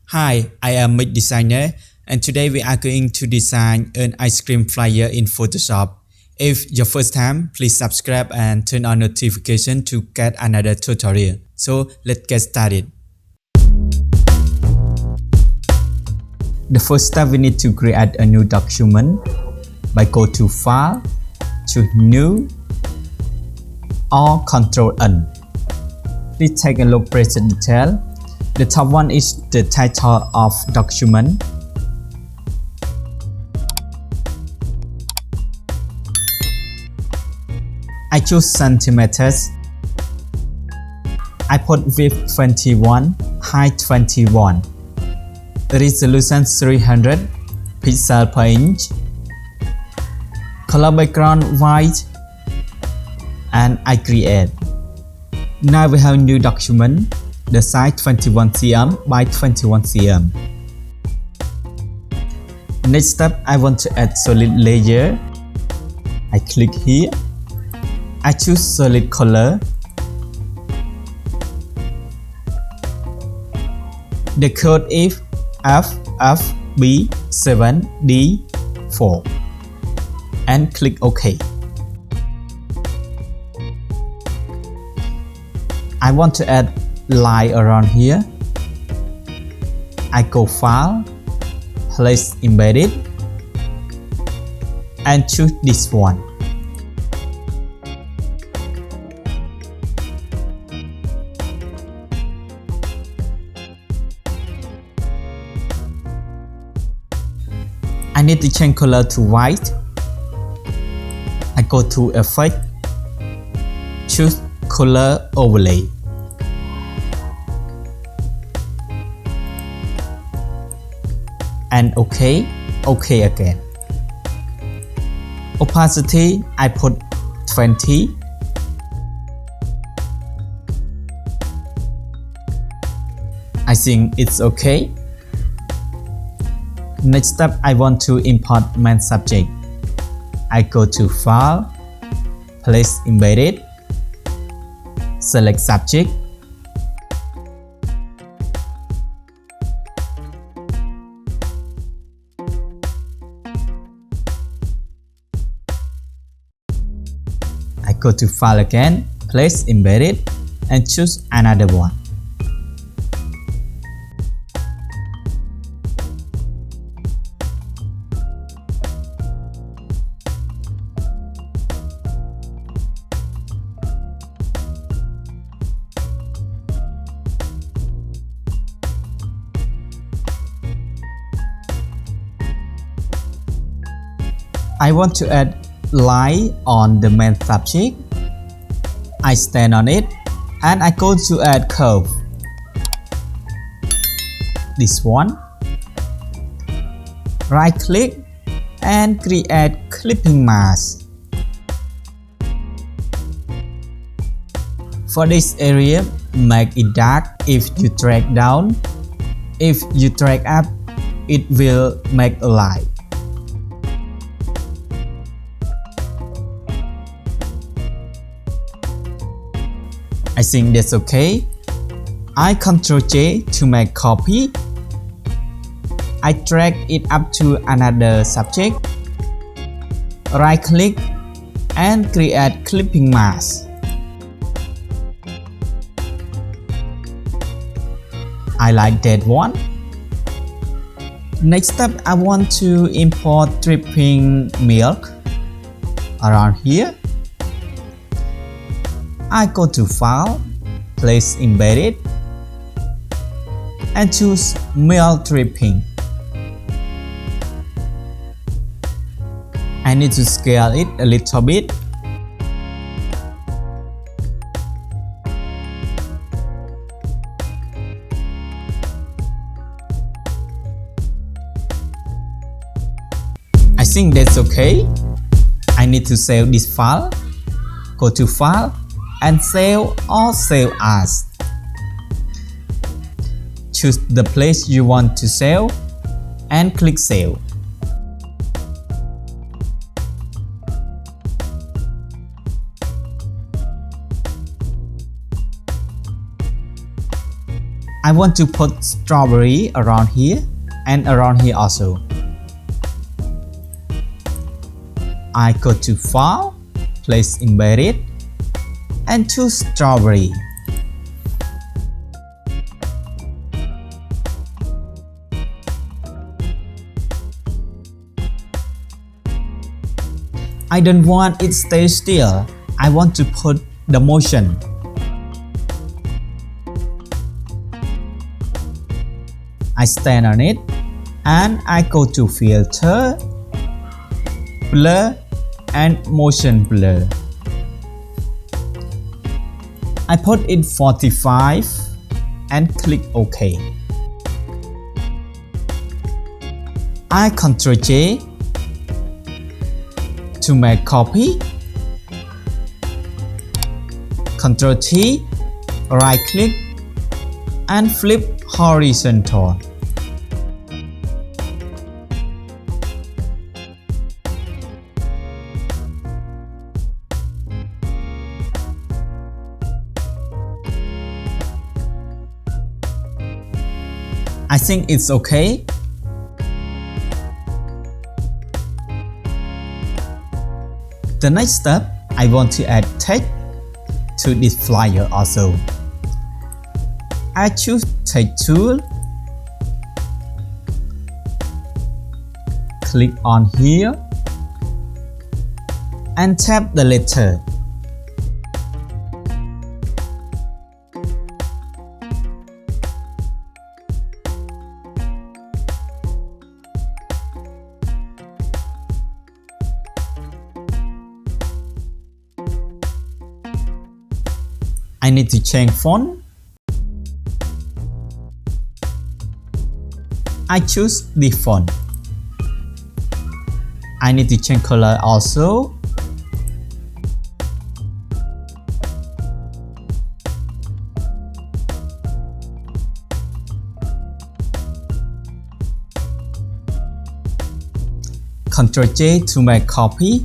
Hi, I am Mid Designer and today we are going to design an ice cream flyer in Photoshop. If your first time, please subscribe and turn on notification to get another tutorial. So let's get started. The first step we need to create a new document by go to File, choose New or Ctrl N. Please take a look at the detail. The top one is the title of document. I choose centimeters. I put width 21, height 21. Resolution 300 pixel per inch. Color background white. And I create. Now we have a new document. The size 21 cm by 21 cm. Next step, I want to add solid layer. I click here. I choose solid color. The code is FFB7D4 and click OK. I want to add line around here. I go File, Place Embedded and choose this one. I need to change color to white. I go to Effect, choose Color Overlay. And OK again. Opacity, I put 20. I think it's okay. Next step, I want to import main subject. I go to File, Place Embedded, select Subject. I go to File again, Place Embedded and choose another one. I want to add line on the main subject. I stand on it and I go to add curve. This one. Right click and create clipping mask. For this area, make it dark if you drag down. If you drag up, it will make a line. I think that's okay. I Ctrl J to make copy. I drag it up to another subject. Right click and create clipping mask. I like that one. Next step, I want to import dripping milk around here. I go to File, Place Embedded and choose Milk Dripping. I need to scale it a little bit. I think that's okay. I need to save this file. Go to File and Save or Save As. Choose the place you want to save and click Save. I want to put strawberry around here and around here also. I go to File, Place Embedded, and choose Strawberry. I don't want it to stay still. I want to put the motion. I stand on it and I go to Filter, Blur, and Motion Blur. I put it 45 and click OK. I Ctrl J to make copy. Ctrl T, right click and flip horizontal. I think it's okay. The next step, I want to add text to this flyer also. I choose Text tool, click on here, and tap the letter. I need to change font. I choose the font. I need to change color also. Ctrl J to make copy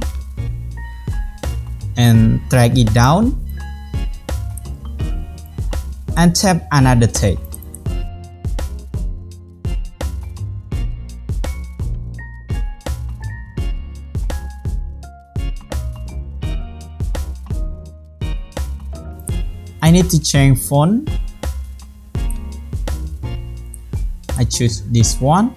and drag it down and tap another text. I need to change font. I choose this one.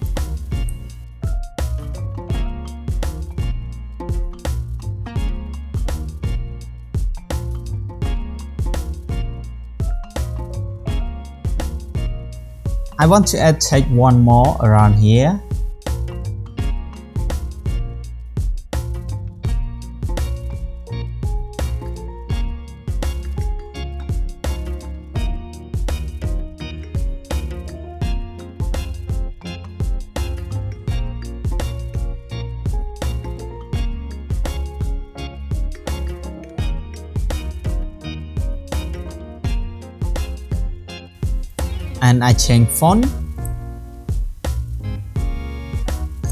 I want to add text one more around here. And I change font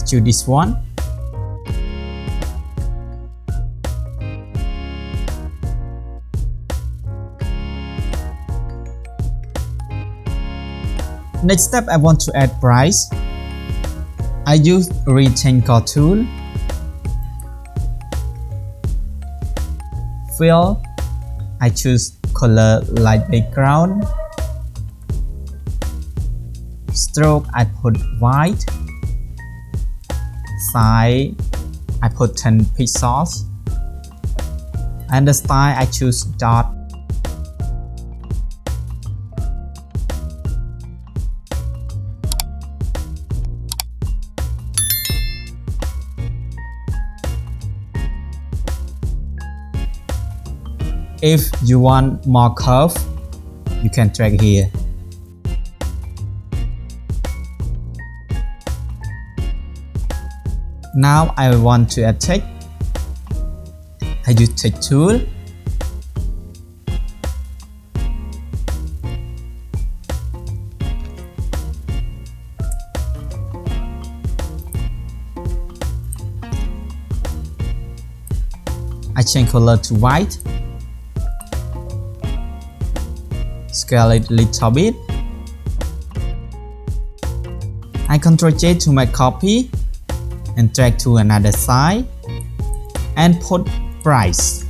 to this one. Next step, I want to add price. I use rectangle tool. Fill, I choose color light background. Stroke, I put white. Size, I put 10 pixels. And the style, I choose dot. If you want more curve, you can drag here. Now I want to add text. I use text tool. I change color to white. Scale it a little bit. I Ctrl J to make copy and drag to another side and put price.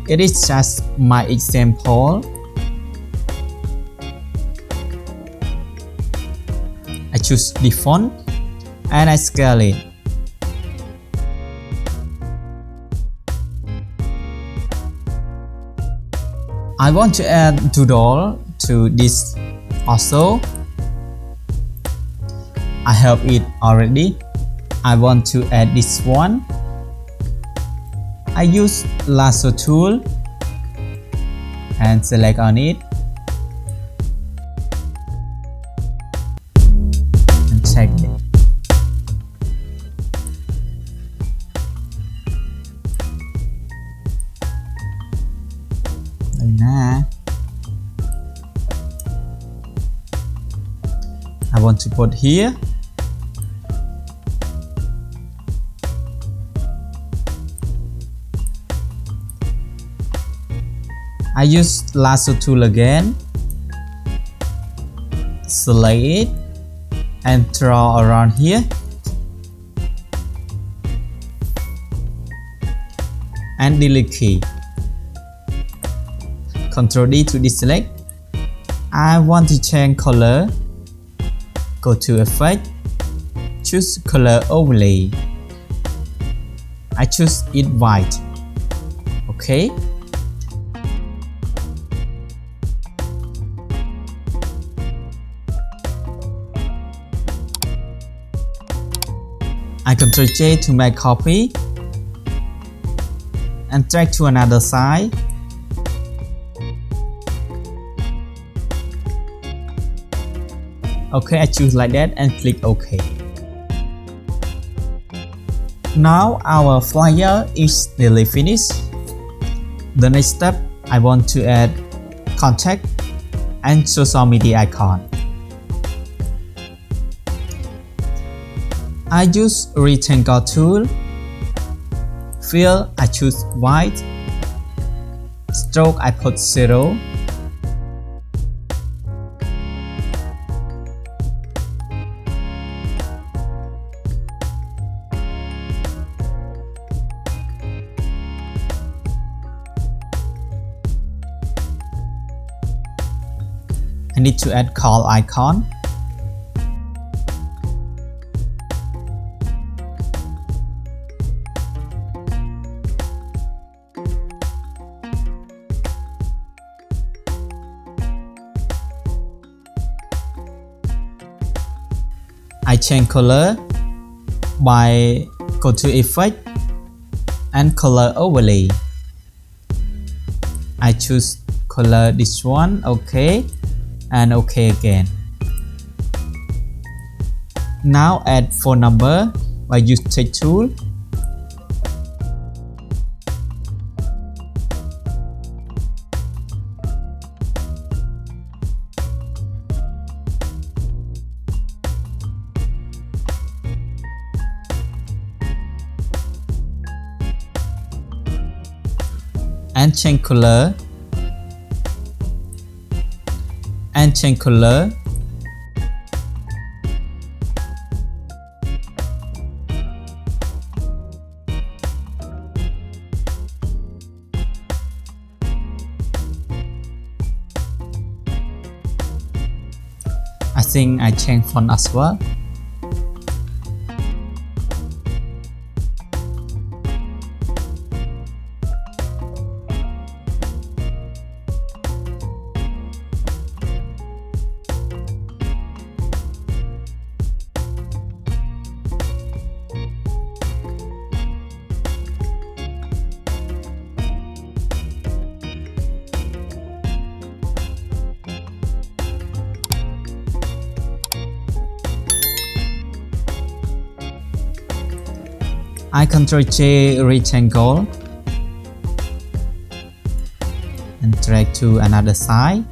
It is just my example. I choose the font and I scale it. I want to add doodle to this also. I have it already. I want to add this one. I use lasso tool and select on it and check it. Đây nè. I want to put here. I use lasso tool again, select it and draw around here and delete key. Ctrl D to deselect. I want to change color. Go to effect, choose color overlay. I choose it white. Okay. I Ctrl J to make copy and drag to another side. Okay, I choose like that and click OK. Now our flyer is nearly finished. The next step, I want to add contact and social media icon. I use rectangle tool. Fill, I choose white. Stroke, I put 0. I need to add call icon. I change color by go to effect and color overlay. I choose color this one, okay, and okay again. Now add phone number by use text tool. And change color and change color. I think I change font as well. I Ctrl J rectangle and drag to another side.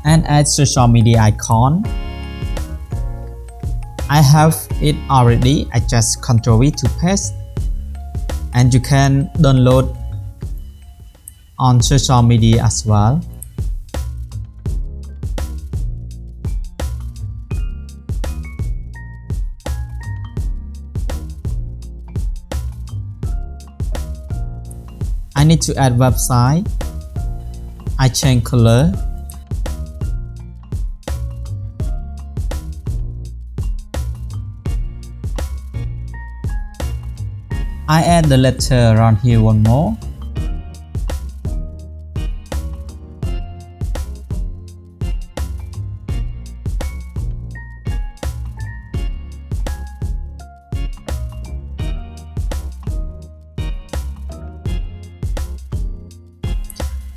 and add social media icon. I have it already. I just Ctrl V to paste, and you can download on social media as well. I need to add website. I change color. I add the letter around here one more.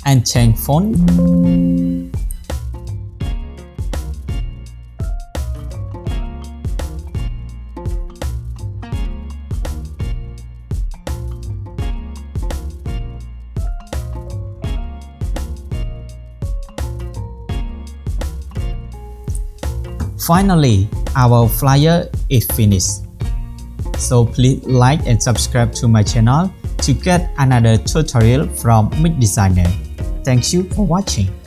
And change font. Finally, our flyer is finished. So please like and subscribe to my channel to get another tutorial from Mid Designer. Thank you for watching.